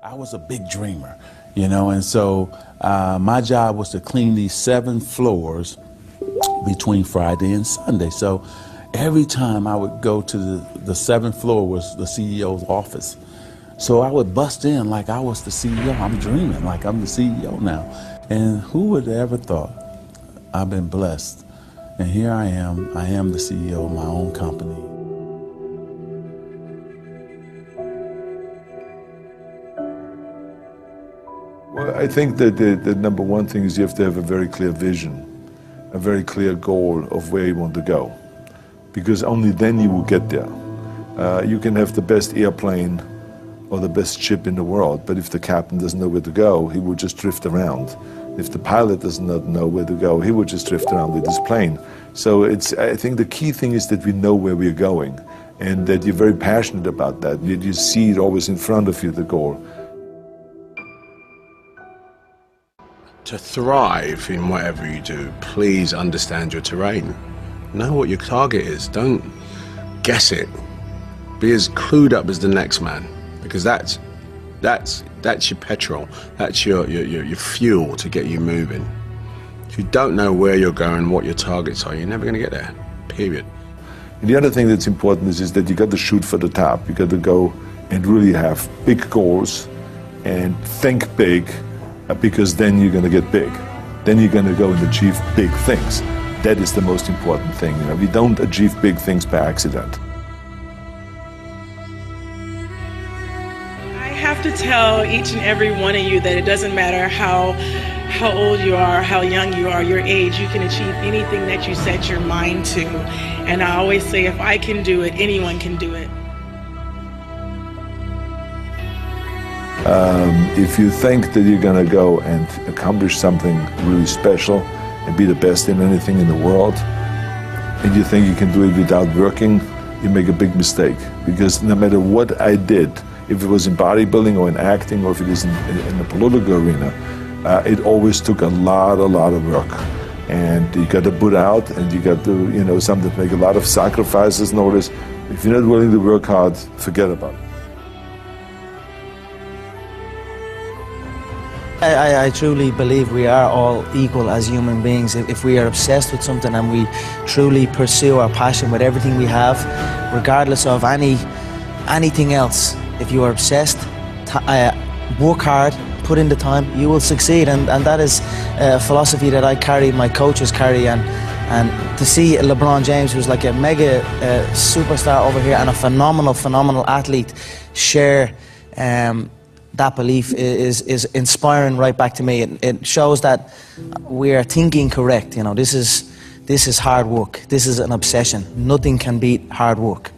I was a big dreamer, and so my job was to clean these 7 floors between Friday and Sunday. So every time I would go to the 7th floor was the CEO's office. So I would bust in like I was the CEO. I'm dreaming like I'm the CEO now. And who would have ever thought? I've been blessed. And here I am the CEO of my own company. Well, I think that the number one thing is you have to have a very clear vision, a very clear goal of where you want to go, because only then you will get there. You can have the best airplane or the best ship in the world, but if the captain doesn't know where to go, he will just drift around. If the pilot does not know where to go, he will just drift around with his plane. So I think the key thing is that we know where we're going and that you're very passionate about that. You see it always in front of you, the goal. To thrive in whatever you do, please understand your terrain. Know what your target is. Don't guess it. Be as clued up as the next man, because that's your petrol. That's your fuel to get you moving. If you don't know where you're going, what your targets are, you're never going to get there. Period. And the other thing that's important is that you got to shoot for the top. You got to go and really have big goals and think big. Because then you're going to get big. Then you're going to go and achieve big things. That is the most important thing. We don't achieve big things by accident. I have to tell each and every one of you that it doesn't matter how old you are, how young you are, your age, you can achieve anything that you set your mind to. And I always say, if I can do it, anyone can do it. If you think that you're going to go and accomplish something really special and be the best in anything in the world, and you think you can do it without working, you make a big mistake. Because no matter what I did, if it was in bodybuilding or in acting or if it is in the political arena, it always took a lot of work. And you got to put out, and you got to, sometimes make a lot of sacrifices. Notice, if you're not willing to work hard, forget about it. I truly believe we are all equal as human beings. If we are obsessed with something and we truly pursue our passion with everything we have, regardless of anything else, if you are obsessed, work hard, put in the time, you will succeed. And that is a philosophy that I carry, my coaches carry. And to see LeBron James, who's like a mega superstar over here and a phenomenal athlete, share that belief is inspiring right back to me. It shows that we are thinking correct. This is hard work. This is an obsession. Nothing can beat hard work.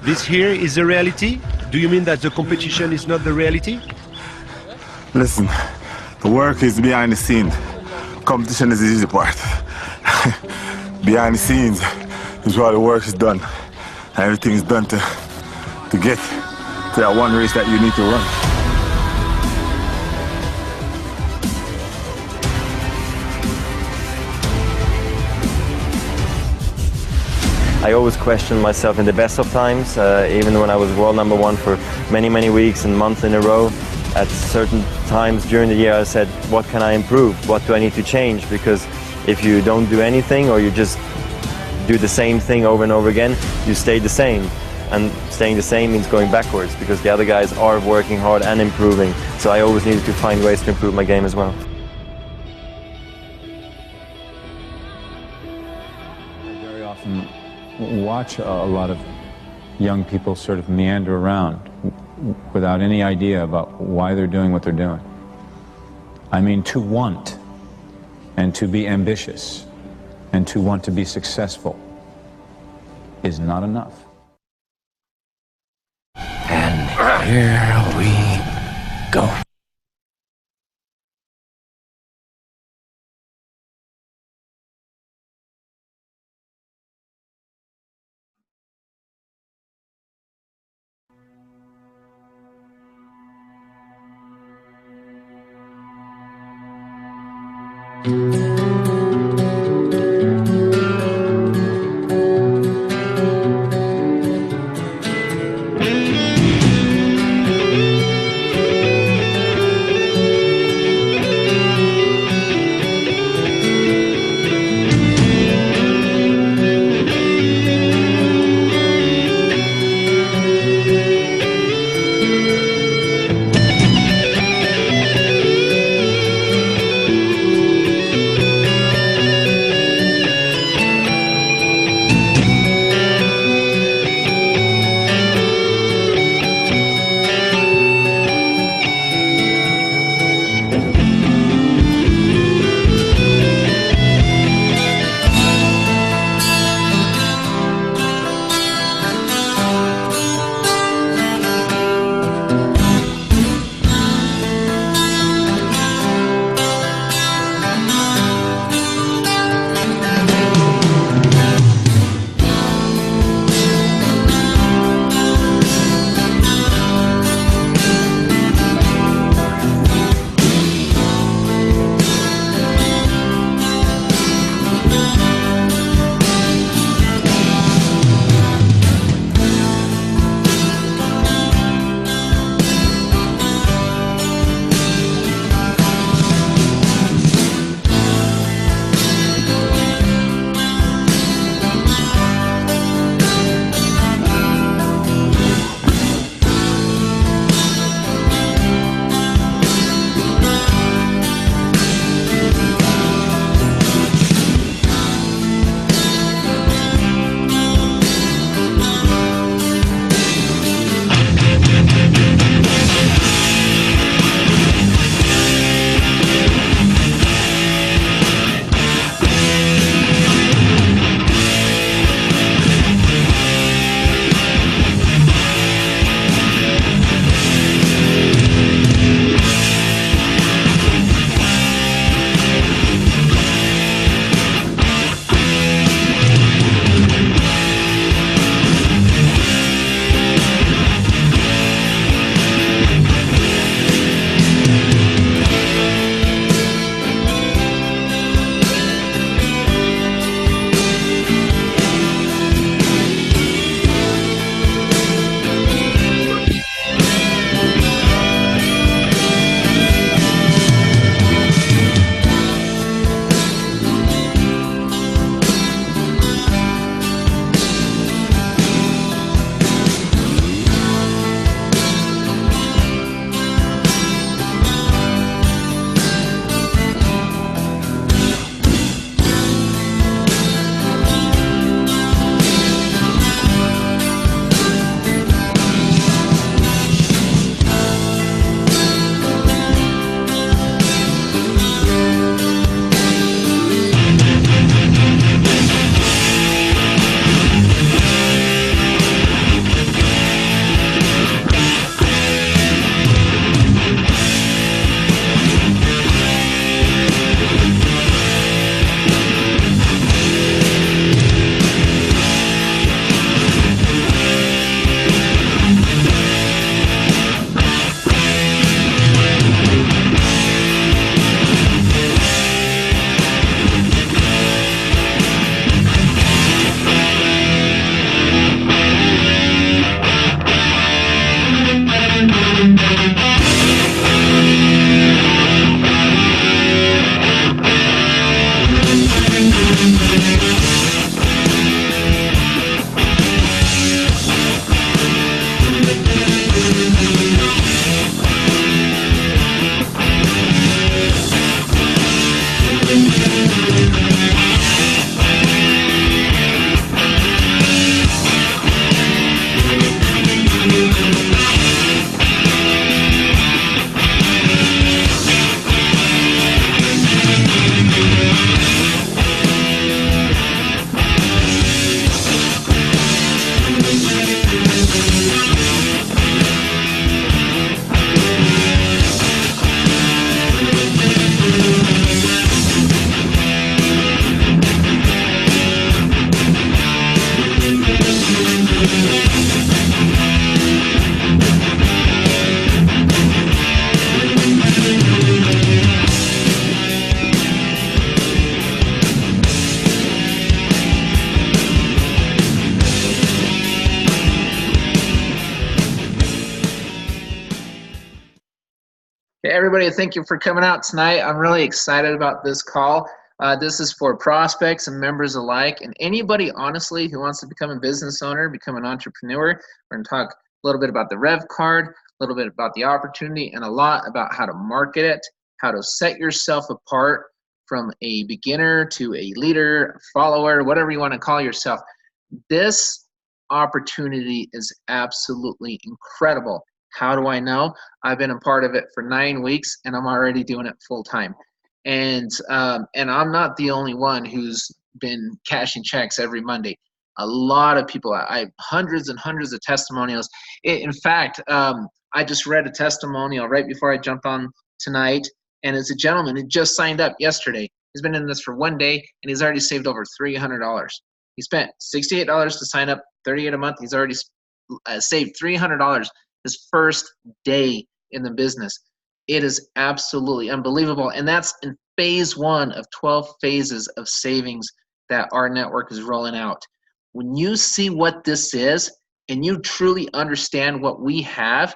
This here is the reality? Do you mean that the competition is not the reality? Listen, the work is behind the scenes. Competition is the easy part. Behind the scenes is where the work is done. Everything is done to get to that one race that you need to run. I always questioned myself in the best of times, even when I was world #1 for many weeks and months in a row. At certain times during the year I said, what can I improve? What do I need to change? Because if you don't do anything or you just do the same thing over and over again, you stay the same. And staying the same means going backwards because the other guys are working hard and improving. So I always needed to find ways to improve my game as well. I very often watch a lot of young people sort of meander around without any idea about why they're doing what they're doing. I mean, to want and to be ambitious and to want to be successful is not enough. And here we go. everybody, thank you for coming out tonight. I'm really excited about this call. This is for prospects and members alike, and anybody, honestly, who wants to become a business owner, become an entrepreneur. We're going to talk a little bit about the Rev Card, a little bit about the opportunity, and a lot about how to market it, how to set yourself apart from a beginner to a leader, follower, whatever you want to call yourself. This opportunity is absolutely incredible. How do I know? I've been a part of it for 9 weeks, and I'm already doing it full time. And I'm not the only one who's been cashing checks every Monday. A lot of people, I have hundreds and hundreds of testimonials. In fact, I just read a testimonial right before I jumped on tonight, and it's a gentleman who just signed up yesterday. He's been in this for 1 day, and he's already saved over $300. He spent $68 to sign up, $38 a month. He's already saved $300 his first day in the business. It is absolutely unbelievable, and that's in phase 1 of 12 phases of savings that our network is rolling out. When you see what this is and you truly understand what we have,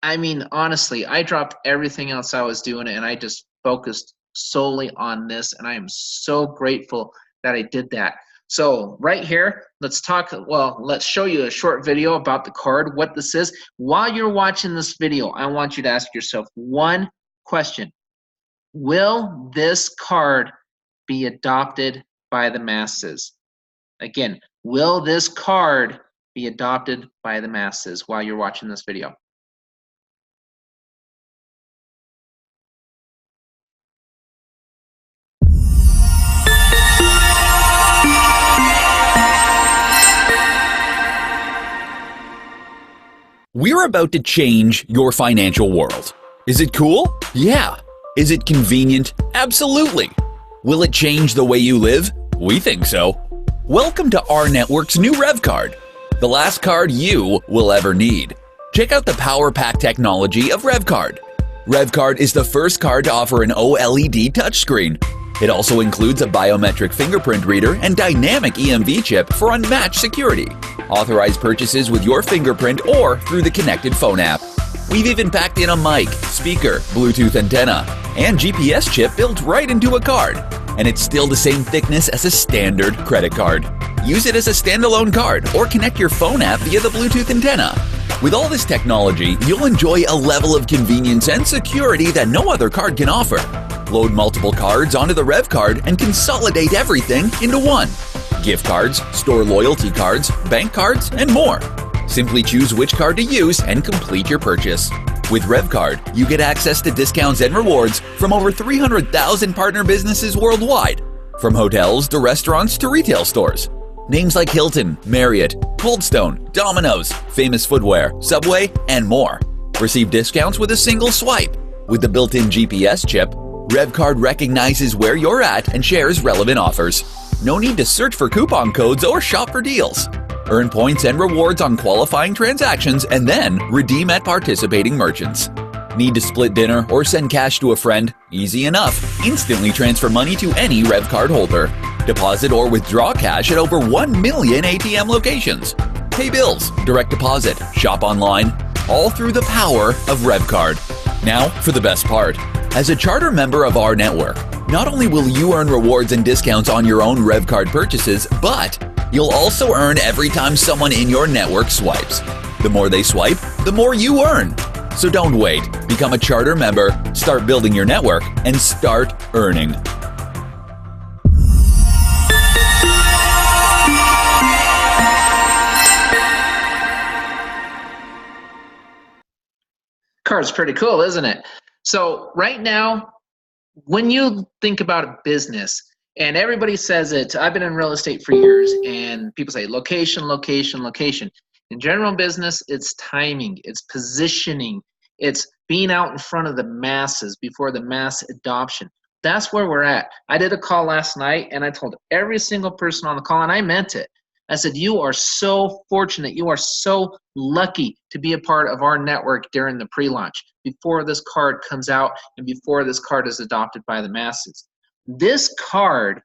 I mean, honestly, I dropped everything else I was doing and I just focused solely on this, and I am so grateful that I did that. So right here, let's show you a short video about the card, what this is. While you're watching this video, I want you to ask yourself one question. Will this card be adopted by the masses? Again, will this card be adopted by the masses while you're watching this video? We're about to change your financial world. Is it cool? Yeah. Is it convenient? Absolutely. Will it change the way you live? We think so. Welcome to our network's new Rev Card, the last card you will ever need. Check out the power pack technology of Rev Card. Rev Card is the first card to offer an OLED touchscreen. It also includes a biometric fingerprint reader and dynamic EMV chip for unmatched security. Authorize purchases with your fingerprint or through the connected phone app. We've even packed in a mic, speaker, Bluetooth antenna, and GPS chip built right into a card. And it's still the same thickness as a standard credit card. Use it as a standalone card or connect your phone app via the Bluetooth antenna. With all this technology, you'll enjoy a level of convenience and security that no other card can offer. Load multiple cards onto the Rev Card and consolidate everything into one. Gift cards, store loyalty cards, bank cards, and more. Simply choose which card to use and complete your purchase. With Rev Card, you get access to discounts and rewards from over 300,000 partner businesses worldwide, from hotels to restaurants to retail stores. Names like Hilton, Marriott, Coldstone, Domino's, Famous Footwear, Subway, and more. Receive discounts with a single swipe. With the built-in GPS chip, RevCard recognizes where you're at and shares relevant offers. No need to search for coupon codes or shop for deals. Earn points and rewards on qualifying transactions and then redeem at participating merchants. Need to split dinner or send cash to a friend? Easy enough. Instantly transfer money to any RevCard holder. Deposit or withdraw cash at over 1 million ATM locations. Pay bills, direct deposit, shop online, all through the power of RevCard. Now for the best part. As a charter member of our network, not only will you earn rewards and discounts on your own RevCard purchases, but you'll also earn every time someone in your network swipes. The more they swipe, the more you earn. So don't wait. Become a charter member, start building your network, and start earning. Card's pretty cool, isn't it? So right now, when you think about a business, and everybody says it, I've been in real estate for years, and people say location, location, location. In general business, it's timing, it's positioning, it's being out in front of the masses before the mass adoption. That's where we're at. I did a call last night, and I told every single person on the call, and I meant it. I said, you are so fortunate, you are so lucky to be a part of our network during the pre-launch, before this card comes out and before this card is adopted by the masses. This card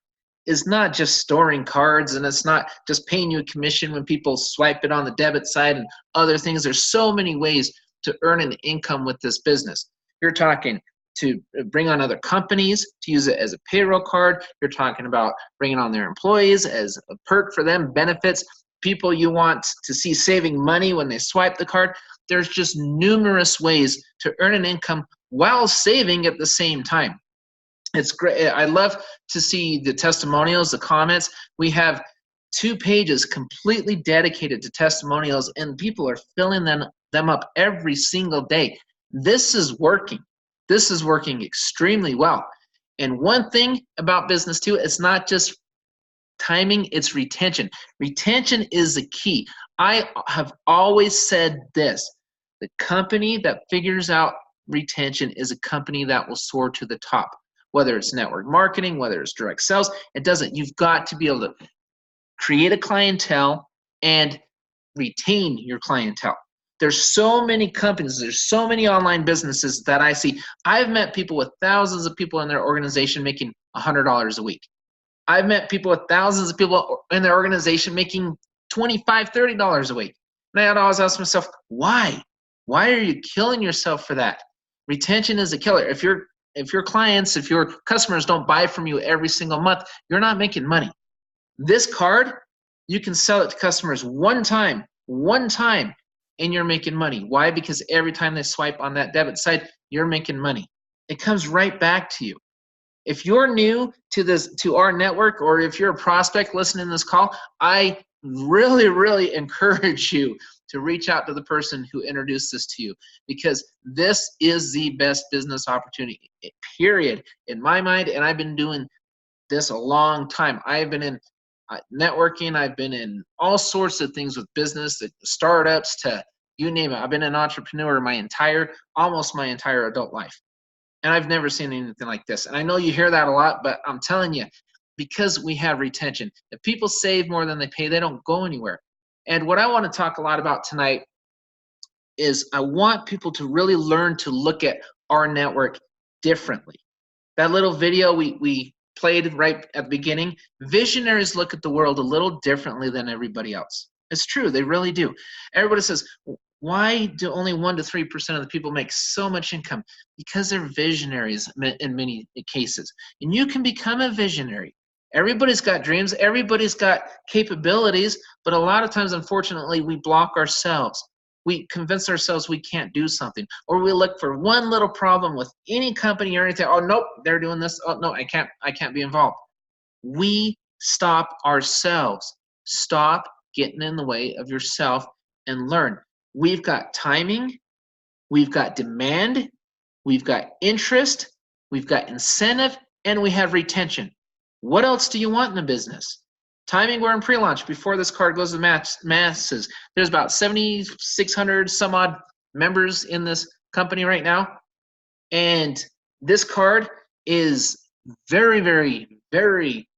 is not just storing cards, and it's not just paying you a commission when people swipe it on the debit side and other things. There's so many ways to earn an income with this business. You're talking to bring on other companies to use it as a payroll card. You're talking about bringing on their employees as a perk for them, benefits, people you want to see saving money when they swipe the card. There's just numerous ways to earn an income while saving at the same time. It's great. I love to see the testimonials, the comments. We have 2 pages completely dedicated to testimonials, and people are filling them up every single day. This is working. This is working extremely well. And one thing about business too, it's not just timing, it's retention. Retention is the key. I have always said this: the company that figures out retention is a company that will soar to the top. Whether it's network marketing, whether it's direct sales, it doesn't. You've got to be able to create a clientele and retain your clientele. There's so many companies, there's so many online businesses that I see. I've met people with thousands of people in their organization making $100 a week. I've met people with thousands of people in their organization making $25, $30 a week. And I'd always ask myself, why? Why are you killing yourself for that? Retention is a killer. If your clients, if your customers don't buy from you every single month, you're not making money. This card, you can sell it to customers one time, and you're making money. Why? Because every time they swipe on that debit side, you're making money. It comes right back to you. If you're new to our network, or if you're a prospect listening to this call, I really encourage you to reach out to the person who introduced this to you, because this is the best business opportunity, period, in my mind. And I've been doing this a long time. I've been in networking. I've been in all sorts of things with business, startups, to you name it. I've been an entrepreneur almost my entire adult life. And I've never seen anything like this. And I know you hear that a lot, but I'm telling you, because we have retention. If people save more than they pay, they don't go anywhere. And what I want to talk a lot about tonight is I want people to really learn to look at our network differently. That little video we played right at the beginning, visionaries look at the world a little differently than everybody else. It's true, they really do. Everybody says, why do only 1 to 3% of the people make so much income? Because they're visionaries in many cases. And you can become a visionary. Everybody's got dreams, everybody's got capabilities, but a lot of times, unfortunately, we block ourselves. We convince ourselves we can't do something, or we look for one little problem with any company or anything. Oh, nope, they're doing this. Oh, no, I can't be involved. We stop ourselves. Stop getting in the way of yourself and learn. We've got timing, we've got demand, we've got interest, we've got incentive, and we have retention. What else do you want in a business? Timing, we're in pre-launch before this card goes to masses. There's about 7,600 some odd members in this company right now. And this card is very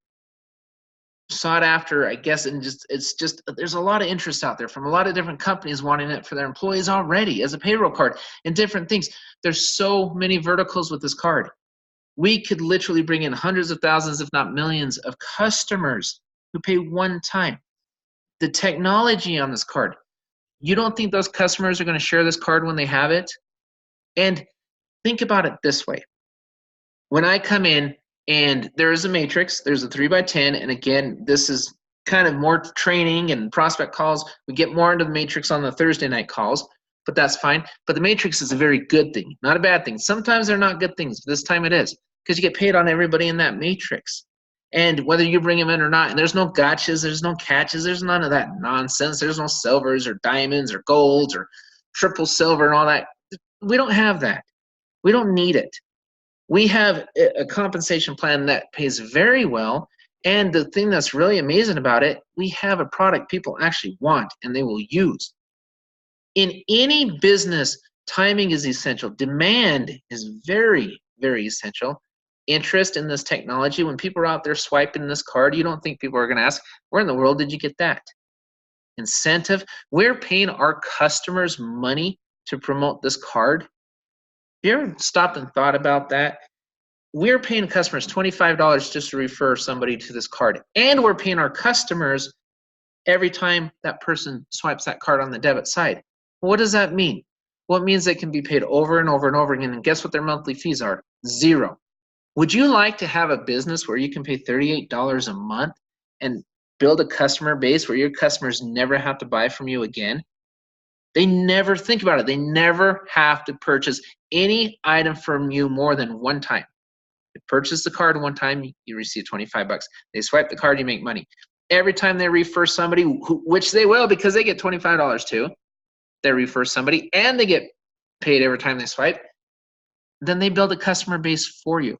sought after, I guess, and it's just there's a lot of interest out there from a lot of different companies wanting it for their employees already as a payroll card and different things. There's so many verticals with this card. We could literally bring in hundreds of thousands, if not millions, of customers who pay one time. The technology on this card, you don't think those customers are going to share this card when they have it? And think about it this way. When I come in and there is a matrix, there's a 3x10, and again, this is kind of more training and prospect calls. We get more into the matrix on the Thursday night calls, but that's fine. But the matrix is a very good thing, not a bad thing. Sometimes they're not good things, but this time it is, because you get paid on everybody in that matrix. And whether you bring them in or not, and there's no gotchas, there's no catches, there's none of that nonsense. There's no silvers or diamonds or golds or triple silver and all that. We don't have that. We don't need it. We have a compensation plan that pays very well. And the thing that's really amazing about it, we have a product people actually want and they will use. In any business, timing is essential. Demand is very essential. Interest in this technology. When people are out there swiping this card, you don't think people are going to ask, where in the world did you get that? Incentive. We're paying our customers money to promote this card. Have you ever stopped and thought about that? We're paying customers $25 just to refer somebody to this card. And we're paying our customers every time that person swipes that card on the debit side. What does that mean? Well, it means they can be paid over and over and over again. And guess what their monthly fees are? 0. Would you like to have a business where you can pay $38 a month and build a customer base where your customers never have to buy from you again? They never think about it. They never have to purchase any item from you more than one time. They purchase the card one time, you receive 25 bucks. They swipe the card, you make money. Every time they refer somebody, which they will because they get $25 too, they refer somebody and they get paid every time they swipe, then they build a customer base for you.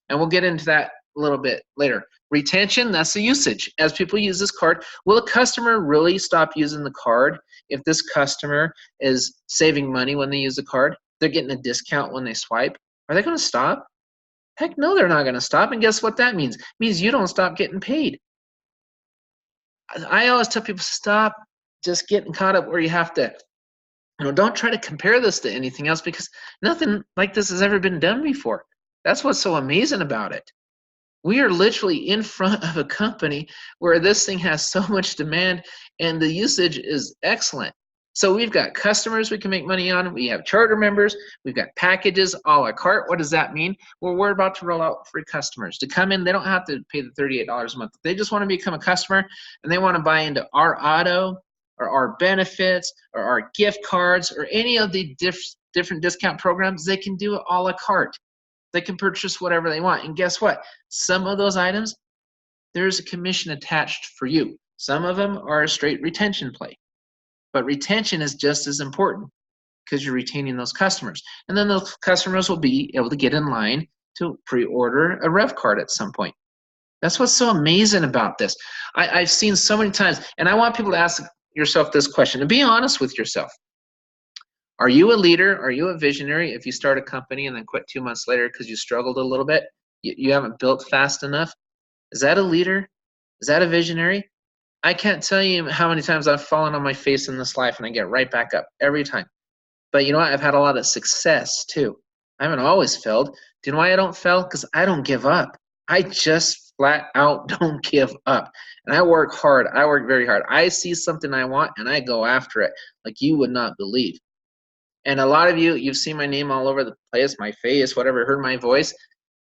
And we'll get into that a little bit later. Retention, that's the usage. As people use this card, will a customer really stop using the card if this customer is saving money when they use the card? They're getting a discount when they swipe. Are they going to stop? Heck no, they're not going to stop. And guess what that means? It means you don't stop getting paid. I always tell people, stop just getting caught up where you have to, don't try to compare this to anything else because nothing like this has ever been done before. That's what's so amazing about it. We are literally in front of a company where this thing has so much demand and the usage is excellent. So we've got customers we can make money on. We have charter members. We've got packages a la carte. What does that mean? Well, we're about to roll out free customers. To come in, they don't have to pay the $38 a month. They just want to become a customer and they want to buy into our auto or our benefits or our gift cards or any of the different discount programs. They can do it a la carte. They can purchase whatever they want. And guess what? Some of those items, there's a commission attached for you. Some of them are a straight retention play. But retention is just as important because you're retaining those customers. And then those customers will be able to get in line to pre-order a rev card at some point. That's what's so amazing about this. I've seen so many times, and I want people to ask yourself this question, and be honest with yourself. Are you a leader? Are you a visionary? If you start a company and then quit 2 months later because you struggled a little bit, you haven't built fast enough, is that a leader? Is that a visionary? I can't tell you how many times I've fallen on my face in this life and I get right back up every time. But you know what? I've had a lot of success too. I haven't always failed. Do you know why I don't fail? Because I don't give up. I just flat out don't give up. And I work hard. I work very hard. I see something I want and I go after it like you would not believe. And a lot of you, you've seen my name all over the place, my face, whatever, heard my voice.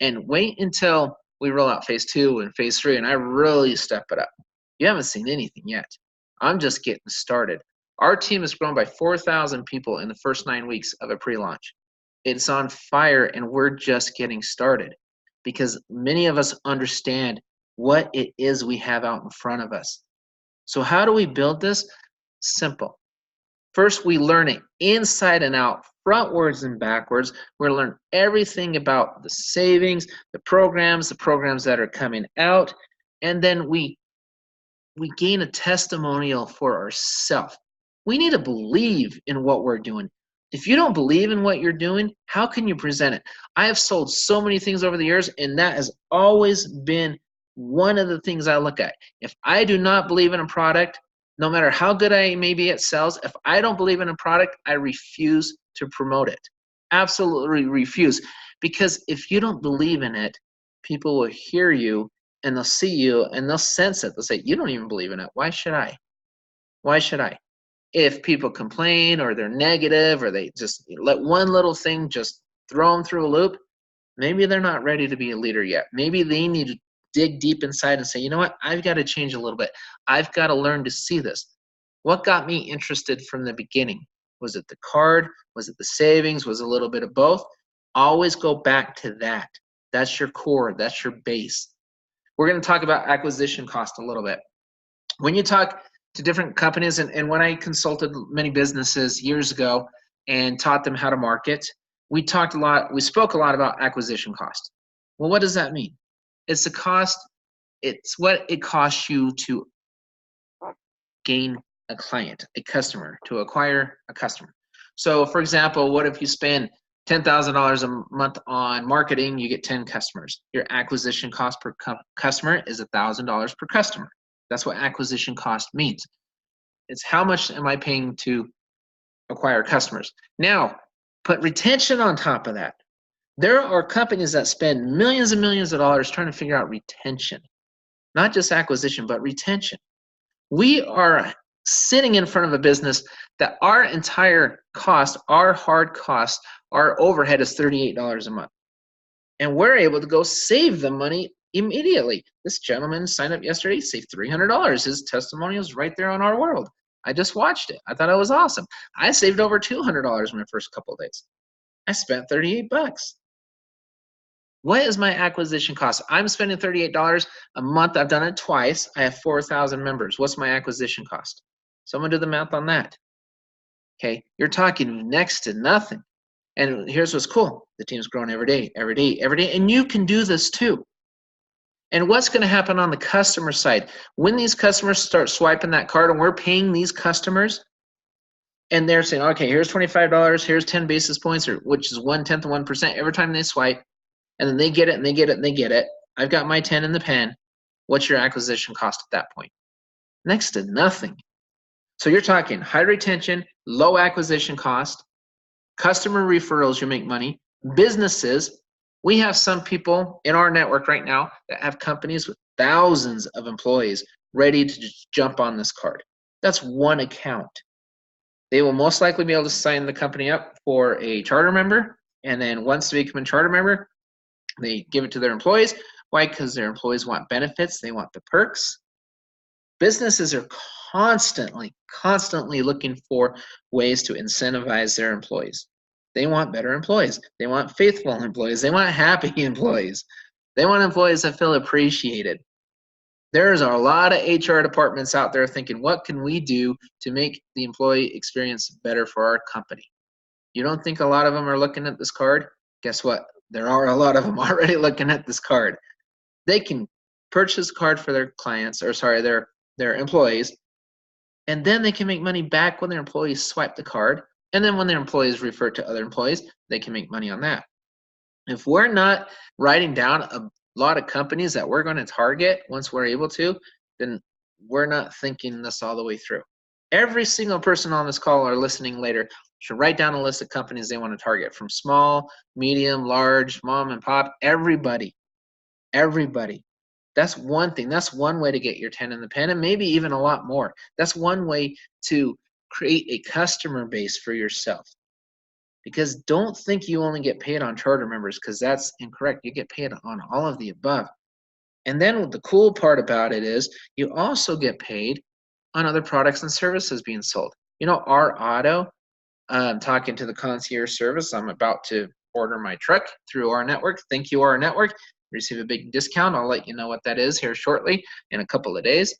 And wait until we roll out phase 2 and phase 3 and I really step it up. You haven't seen anything yet. I'm just getting started. Our team has grown by 4,000 people in the first 9 weeks of a pre-launch. It's on fire and we're just getting started because many of us understand what it is we have out in front of us. So how do we build this? Simple. First, we learn it inside and out, frontwards and backwards. We're going to learn everything about the savings, the programs that are coming out, and then we gain a testimonial for ourselves. We need to believe in what we're doing. If you don't believe in what you're doing, how can you present it? I have sold so many things over the years, and that has always been one of the things I look at. If I do not believe in a product, no matter how good I may be at sales, if I don't believe in a product, I refuse to promote it. Absolutely refuse. Because if you don't believe in it, people will hear you and they'll see you and they'll sense it. They'll say, you don't even believe in it. Why should I? Why should I? If people complain or they're negative or they just let one little thing just throw them through a loop, maybe they're not ready to be a leader yet. Maybe they need to dig deep inside and say, you know what, I've got to change a little bit. I've got to learn to see this. What got me interested from the beginning? Was it the card? Was it the savings? Was it a little bit of both? Always go back to that. That's your core. That's your base. We're going to talk about acquisition cost a little bit. When you talk to different companies, and when I consulted many businesses years ago and taught them how to market, we spoke a lot about acquisition cost. Well, what does that mean? It's the cost, it's what it costs you to gain a client, a customer, to acquire a customer. So for example, what if you spend $10,000 a month on marketing, you get 10 customers. Your acquisition cost per customer is $1,000 per customer. That's what acquisition cost means. It's how much am I paying to acquire customers. Now, put retention on top of that. There are companies that spend millions and millions of dollars trying to figure out retention. Not just acquisition, but retention. We are sitting in front of a business that our entire cost, our hard cost, our overhead is $38 a month. And we're able to go save the money immediately. This gentleman signed up yesterday, saved $300. His testimonial is right there on Our World. I just watched it. I thought it was awesome. I saved over $200 in my first couple of days. I spent 38 bucks. What is my acquisition cost? I'm spending $38 a month. I've done it twice. I have 4,000 members. What's my acquisition cost? Someone do the math on that. Okay, you're talking next to nothing. And here's what's cool. The team's growing every day, every day, every day. And you can do this too. And what's going to happen on the customer side? When these customers start swiping that card and we're paying these customers, and they're saying, okay, here's $25, here's 10 basis points, or which is 1/10 of 1% every time they swipe, and then they get it and they get it and they get it. I've got my 10 in the pen. What's your acquisition cost at that point? Next to nothing. So you're talking high retention, low acquisition cost, customer referrals, you make money, businesses. We have some people in our network right now that have companies with thousands of employees ready to just jump on this card. That's one account. They will most likely be able to sign the company up for a charter member, and then once they become a charter member, they give it to their employees. Why? Because their employees want benefits. They want the perks. Businesses are constantly looking for ways to incentivize their employees. They want better employees. They want faithful employees. They want happy employees. They want employees that feel appreciated. There's a lot of HR departments out there thinking, what can we do to make the employee experience better for our company? You don't think a lot of them are looking at this card? Guess what? There are a lot of them already looking at this card. They can purchase a card for their clients, or sorry, their employees, and then they can make money back when their employees swipe the card. And then when their employees refer to other employees, they can make money on that. If we're not writing down a lot of companies that we're going to target once we're able to, then we're not thinking this all the way through. Every single person on this call or listening later should write down a list of companies they want to target, from small, medium, large, mom and pop, everybody. That's one thing. That's one way to get your 10 in the pen, and maybe even a lot more. That's one way to create a customer base for yourself. Because don't think you only get paid on charter members, because that's incorrect. You get paid on all of the above. And then the cool part about it is you also get paid on other products and services being sold. You know, our auto, talking to the concierge service, I'm about to order my truck through our network. Thank you, our network. Receive a big discount. I'll let you know what that is here shortly in a couple of days.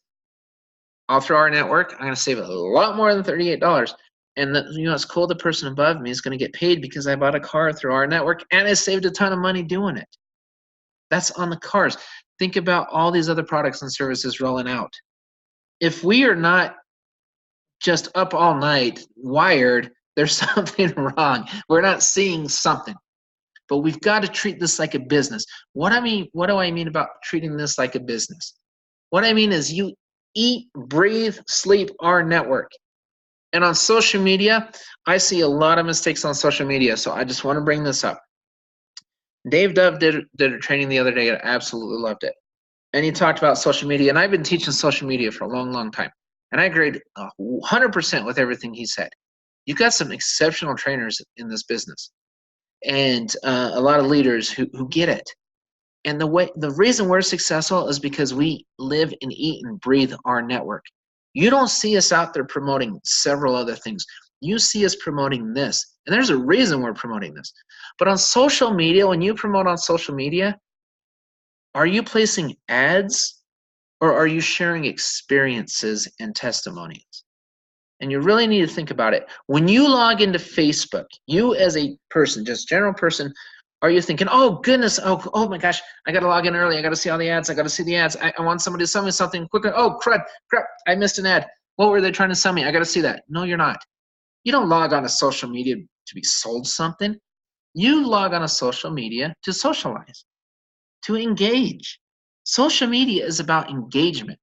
All through our network, I'm going to save a lot more than $38. And it's cool. The person above me is going to get paid because I bought a car through our network and I saved a ton of money doing it. That's on the cars. Think about all these other products and services rolling out. If we are not just up all night wired, there's something wrong. We're not seeing something. But we've got to treat this like a business. What do I mean about treating this like a business? What I mean is you eat, breathe, sleep our network. And on social media, I see a lot of mistakes on social media, so I just want to bring this up. Dave Dove did a training the other day. I absolutely loved it. And he talked about social media, and I've been teaching social media for a long, long time. And I agreed 100% with everything he said. You've got some exceptional trainers in this business, and a lot of leaders who get it. And the reason we're successful is because we live and eat and breathe our network. You don't see us out there promoting several other things. You see us promoting this. And there's a reason we're promoting this. But on social media, when you promote on social media, are you placing ads or are you sharing experiences and testimonials? And you really need to think about it. When you log into Facebook, you as a person, just general person, are you thinking, oh goodness, oh my gosh, I got to log in early. I got to see all the ads. I got to see the ads. I want somebody to sell me something quicker. Oh crap, I missed an ad. What were they trying to sell me? I got to see that. No, you're not. You don't log on to social media to be sold something. You log on to social media to socialize, to engage. Social media is about engagement.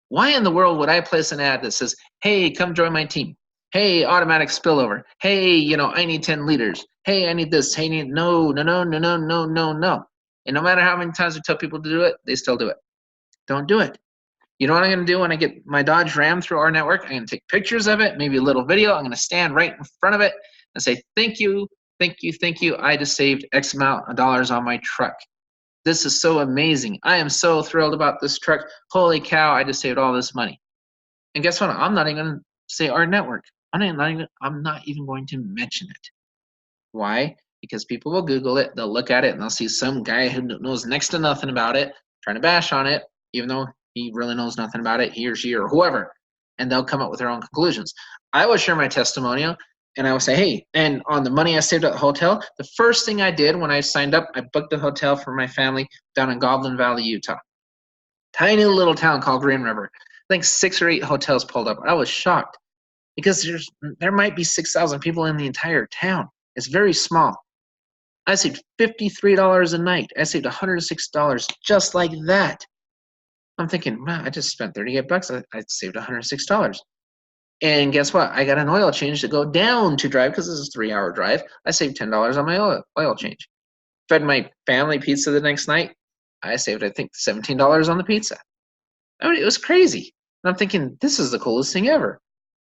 Why in the world would I place an ad that says, hey, come join my team. Hey, automatic spillover. Hey, I need 10 leaders. Hey, I need this. Hey, no. And no matter how many times we tell people to do it, they still do it. Don't do it. You know what I'm going to do when I get my Dodge Ram through our network? I'm going to take pictures of it, maybe a little video. I'm going to stand right in front of it and say, thank you, thank you, thank you. I just saved X amount of dollars on my truck. This is so amazing. I am so thrilled about this truck. Holy cow, I just saved all this money. And guess what? I'm not even going to say our network. I'm not even going to mention it. Why? Because people will Google it, they'll look at it, and they'll see some guy who knows next to nothing about it trying to bash on it, even though he really knows nothing about it, he or she or whoever, and they'll come up with their own conclusions. I will share my testimonial, and I will say, hey, and on the money I saved at the hotel, the first thing I did when I signed up, I booked a hotel for my family down in Goblin Valley, Utah. Tiny little town called Green River. I think 6 or 8 hotels pulled up. I was shocked because there might be 6,000 people in the entire town. It's very small. I saved $53 a night. I saved $106 just like that. I'm thinking, wow, I just spent 38 bucks. I saved $106. And guess what? I got an oil change to go down to drive because this is a 3-hour drive. I saved $10 on my oil change. Fed my family pizza the next night. I saved, I think, $17 on the pizza. I mean, it was crazy. And I'm thinking, this is the coolest thing ever.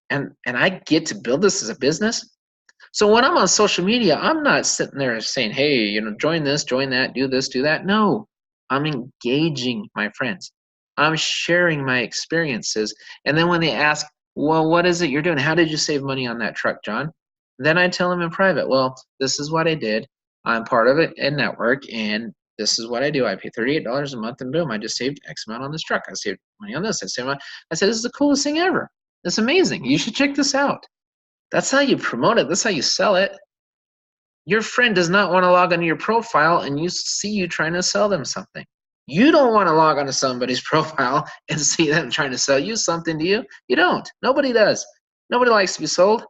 And I get to build this as a business. So when I'm on social media, I'm not sitting there saying, hey, join this, join that, do this, do that. No, I'm engaging my friends. I'm sharing my experiences. And then when they ask, well, what is it you're doing? How did you save money on that truck, John? Then I tell them in private, well, this is what I did. I'm part of a network, and this is what I do. I pay $38 a month, and boom, I just saved X amount on this truck. I saved money on this. I said, this is the coolest thing ever. It's amazing. You should check this out. That's how you promote it. That's how you sell it. Your friend does not want to log onto your profile and you see you trying to sell them something. You don't want to log onto somebody's profile and see them trying to sell you something, do you? You don't. Nobody does. Nobody likes to be sold.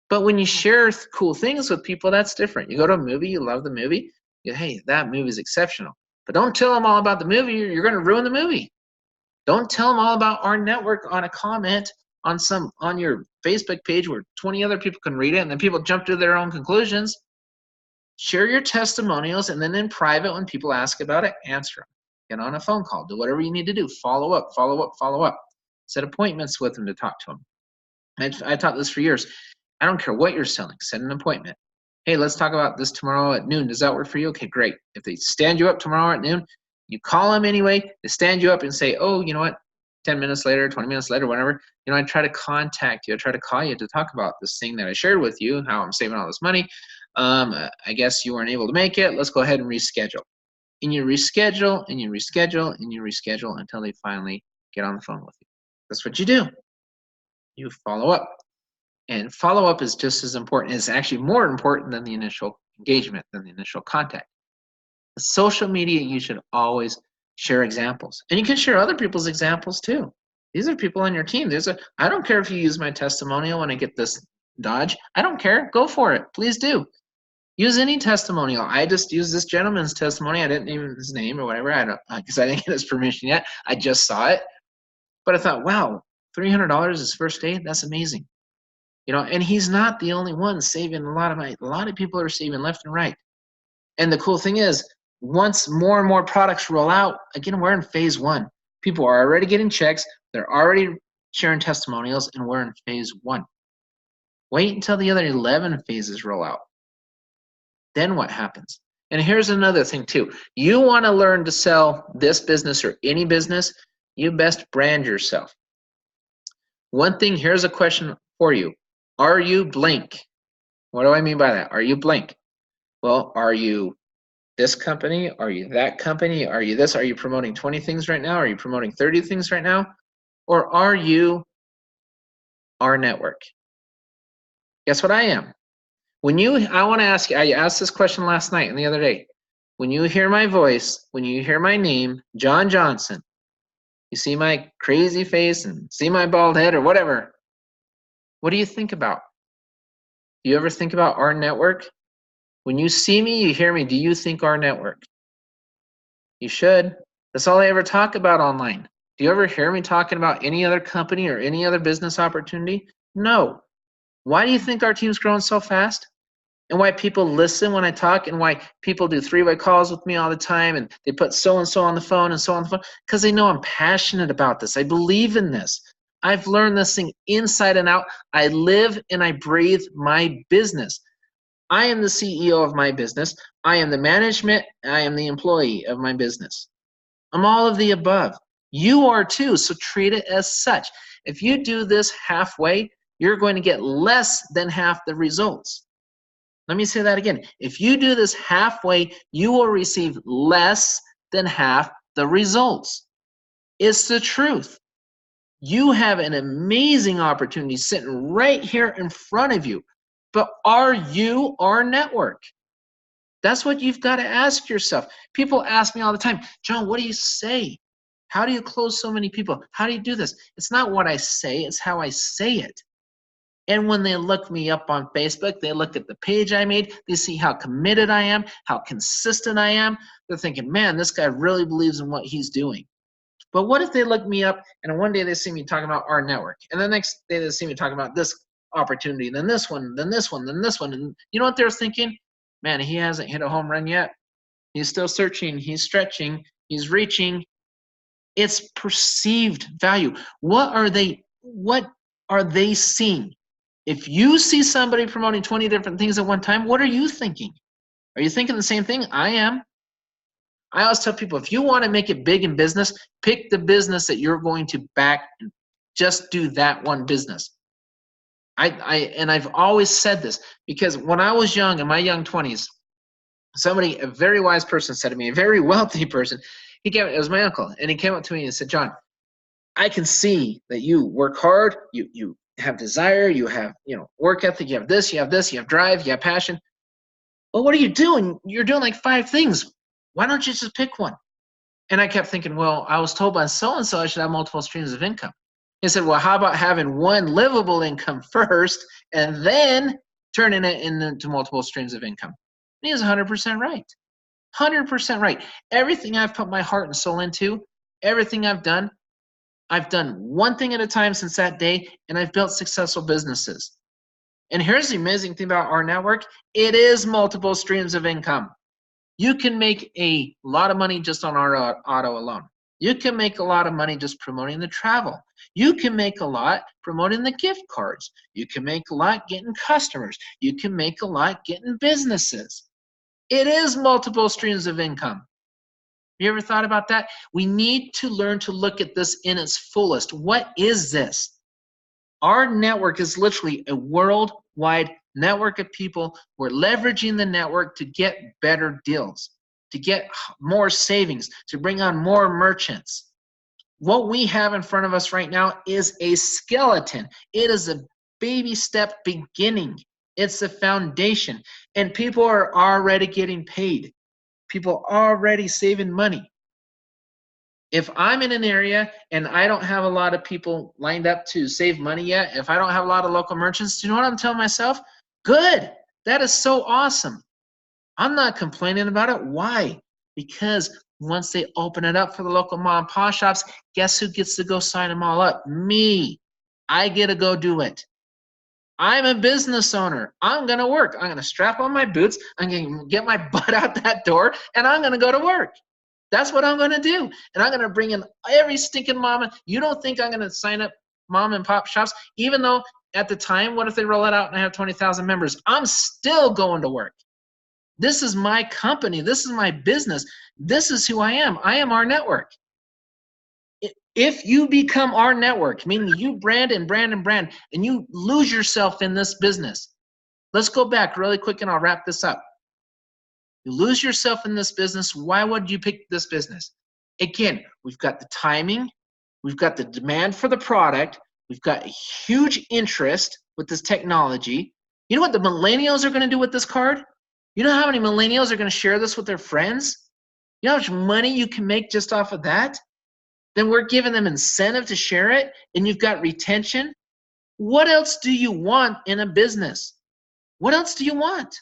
But when you share cool things with people, that's different. You go to a movie, you love the movie, hey, that movie is exceptional. But don't tell them all about the movie. You're going to ruin the movie. Don't tell them all about our network on a comment on your Facebook page where 20 other people can read it, and then people jump to their own conclusions. Share your testimonials, and then in private, when people ask about it, answer them. Get on a phone call. Do whatever you need to do. Follow up, follow up, follow up. Set appointments with them to talk to them. I taught this for years. I don't care what you're selling. Set an appointment. Hey, let's talk about this tomorrow at noon. Does that work for you? Okay, great. If they stand you up tomorrow at noon, you call them anyway. They stand you up and say, oh, you know what? 10 minutes later, 20 minutes later, whatever, I try to contact you. I try to call you to talk about this thing that I shared with you, how I'm saving all this money. I guess you weren't able to make it. Let's go ahead and reschedule. And you reschedule, and you reschedule, and you reschedule until they finally get on the phone with you. That's what you do. You follow up. And follow up is just as important. It's actually more important than the initial engagement, than the initial contact. With social media, you should always share examples. And you can share other people's examples too. These are people on your team. I don't care if you use my testimonial when I get this Dodge. I don't care. Go for it. Please do. Use any testimonial. I just used this gentleman's testimony. I didn't name his name or whatever. Because I didn't get his permission yet. I just saw it. But I thought, wow, $300 his first day? That's amazing. And he's not the only one saving a lot of money. A lot of people are saving left and right. And the cool thing is, once more and more products roll out, again, we're in phase 1. People are already getting checks. They're already sharing testimonials, and we're in phase 1. Wait until the other 11 phases roll out. Then what happens? And here's another thing too. You want to learn to sell this business or any business, you best brand yourself. One thing, here's a question for you. Are you blank? What do I mean by that? Are you blank? Well, are you this company? Are you that company? Are you this? Are you promoting 20 things right now? Are you promoting 30 things right now? Or are you our network? Guess what I am? I want to ask you, I asked this question last night and the other day. When you hear my voice, when you hear my name, John Johnson, you see my crazy face and see my bald head or whatever, what do you think about? Do you ever think about our network? When you see me, you hear me, do you think our network? You should. That's all I ever talk about online. Do you ever hear me talking about any other company or any other business opportunity? No. Why do you think our team's growing so fast? and why people listen when I talk, and why people do three-way calls with me all the time, and they put so-and-so on the phone and so on the phone, because they know I'm passionate about this. I believe in this. I've learned this thing inside and out. I live and I breathe my business. I am the CEO of my business. I am the management. I am the employee of my business. I'm all of the above. You are too, so treat it as such. If you do this halfway, you're going to get less than half the results. Let me say that again. If you do this halfway, you will receive less than half the results. It's the truth. You have an amazing opportunity sitting right here in front of you. But are you our network? That's what you've got to ask yourself. People ask me all the time, John, what do you say? How do you close so many people? How do you do this? It's not what I say, it's how I say it. And when they look me up on Facebook, they look at the page I made, they see how committed I am, how consistent I am. They're thinking, man, this guy really believes in what he's doing. But what if they look me up and one day they see me talking about our network, and the next day they see me talking about this opportunity, then this one, then this one, then this one, and you know what they're thinking? Man, he hasn't hit a home run yet. He's still searching, he's stretching, he's reaching. It's perceived value. What are they seeing? If you see somebody promoting 20 different things at one time, what are you thinking? Are you thinking the same thing? I am. I always tell people, if you want to make it big in business, pick the business that you're going to back and just do that one business. I've always said this because when I was young, in my young 20s, a very wise person said to me, a very wealthy person, it was my uncle, and he came up to me and said, John, I can see that you work hard, you have desire, you have work ethic, you have this, you have drive, you have passion. Well, what are you doing? You're doing like 5 things. Why don't you just pick one? And I kept thinking, well, I was told by so-and-so I should have multiple streams of income. He said, well, how about having one livable income first and then turning it into multiple streams of income? And he was 100% right. 100% right. Everything I've put my heart and soul into, everything I've done one thing at a time since that day, and I've built successful businesses. And here's the amazing thing about our network. It is multiple streams of income. You can make a lot of money just on our auto alone. You can make a lot of money just promoting the travel. You can make a lot promoting the gift cards. You can make a lot getting customers. You can make a lot getting businesses. It is multiple streams of income. You ever thought about that? We need to learn to look at this in its fullest. What is this? Our network is literally a worldwide network of people. We're leveraging the network to get better deals, to get more savings, to bring on more merchants. What we have in front of us right now is a skeleton. It is a baby step beginning. It's the foundation. And people are already getting paid. People are already saving money. If I'm in an area and I don't have a lot of people lined up to save money yet, if I don't have a lot of local merchants, do you know what I'm telling myself? Good. That is so awesome. I'm not complaining about it. Why? Because once they open it up for the local mom and pop shops, guess who gets to go sign them all up? Me. I get to go do it. I'm a business owner. I'm going to work. I'm going to strap on my boots. I'm going to get my butt out that door, and I'm going to go to work. That's what I'm going to do. And I'm going to bring in every stinking mama. You don't think I'm going to sign up mom and pop shops? Even though at the time, what if they roll it out and I have 20,000 members? I'm still going to work. This is my company. This is my business. This is who I am. I am our network. If you become our network, meaning you brand and brand and brand, and you lose yourself in this business, let's go back really quick and I'll wrap this up. You lose yourself in this business. Why would you pick this business? Again, we've got the timing. We've got the demand for the product. We've got a huge interest with this technology. You know what the millennials are going to do with this card? You know how many millennials are going to share this with their friends? You know how much money you can make just off of that? Then we're giving them incentive to share it, and you've got retention. What else do you want in a business? What else do you want?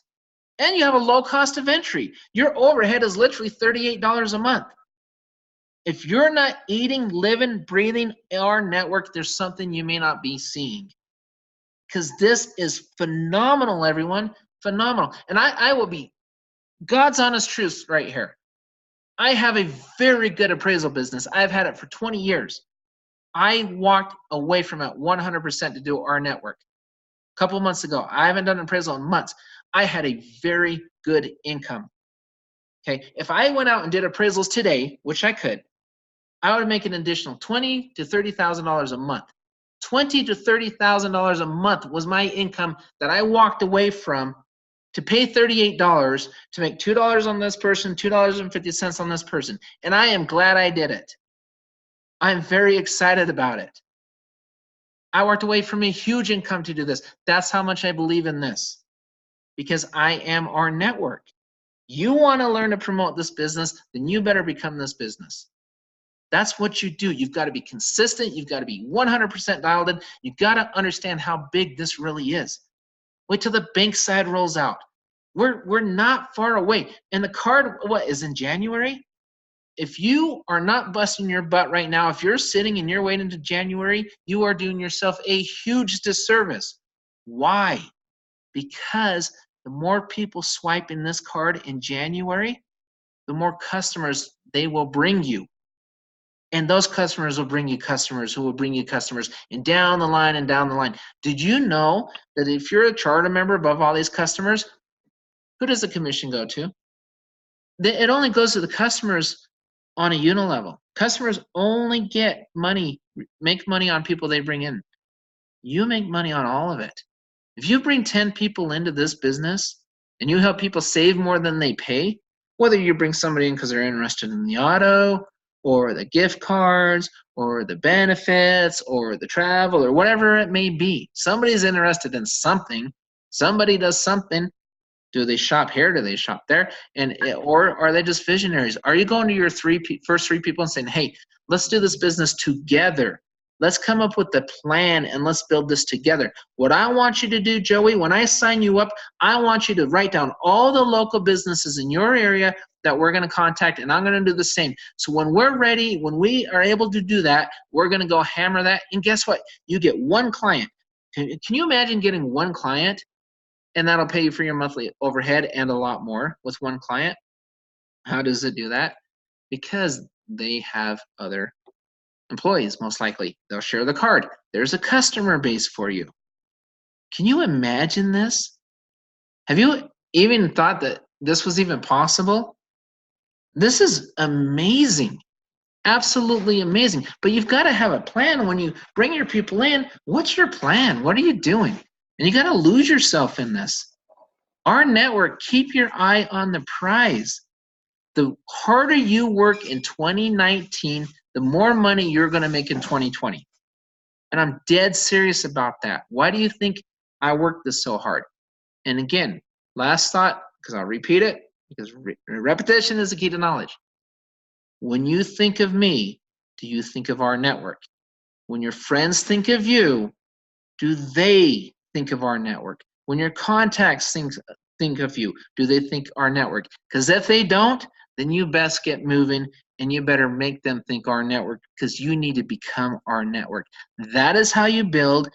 And you have a low cost of entry. Your overhead is literally $38 a month. If you're not eating, living, breathing our network, there's something you may not be seeing. Because this is phenomenal, everyone. phenomenal. And I will be God's honest truth right here. I have a very good appraisal business. I've had it for 20 years. I walked away from it 100% to do our network. A couple of months ago, I haven't done an appraisal in months. I had a very good income. Okay, if I went out and did appraisals today, which I could, I would make an additional $20,000 to $30,000 a month. $20,000 to $30,000 a month was my income that I walked away from to pay $38 to make $2 on this person, $2.50 on this person. And I am glad I did it. I'm very excited about it. I walked away from a huge income to do this. That's how much I believe in this, because I am our network. You want to learn to promote this business, then you better become this business. That's what you do. You've got to be consistent. You've got to be 100% dialed in. You've got to understand how big this really is. Wait till the bank side rolls out. We're not far away. And the card, what, is in January? If you are not busting your butt right now, if you're sitting and you're waiting to January, you are doing yourself a huge disservice. Why? Because the more people swipe in this card in January, the more customers they will bring you. And those customers will bring you customers who will bring you customers, and down the line and down the line. Did you know that if you're a charter member above all these customers, who does the commission go to? It only goes to the customers on a unilevel. Customers only get money, make money on people they bring in. You make money on all of it. If you bring 10 people into this business and you help people save more than they pay, whether you bring somebody in because they're interested in the auto or the gift cards or the benefits or the travel or whatever it may be, somebody's interested in something. Somebody does something. Do they shop here? Do they shop there? Or are they just visionaries? Are you going to your first three people and saying, hey, let's do this business together. Let's come up with the plan and let's build this together. What I want you to do, Joey, when I sign you up, I want you to write down all the local businesses in your area that we're going to contact, and I'm going to do the same. So when we're ready, when we are able to do that, we're going to go hammer that. And guess what? You get one client. Can you imagine getting one client? And that'll pay you for your monthly overhead and a lot more with one client. How does it do that? Because they have other employees, most likely. They'll share the card. There's a customer base for you. Can you imagine this? Have you even thought that this was even possible? This is amazing. Absolutely amazing. But you've got to have a plan when you bring your people in. What's your plan? What are you doing? And you got to lose yourself in this. Our network, keep your eye on the prize. The harder you work in 2019, the more money you're going to make in 2020. And I'm dead serious about that. Why do you think I worked this so hard? And again, last thought, because I'll repeat it, because repetition is the key to knowledge. When you think of me, do you think of our network? When your friends think of you, do they think of our network? When your contacts think of you, do they think our network? Because if they don't, then you best get moving and you better make them think our network, because you need to become our network. That is how you build,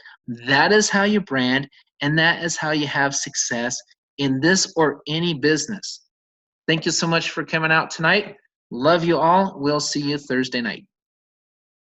that is how you brand, and that is how you have success in this or any business. Thank you so much for coming out tonight. Love you all. We'll see you Thursday night.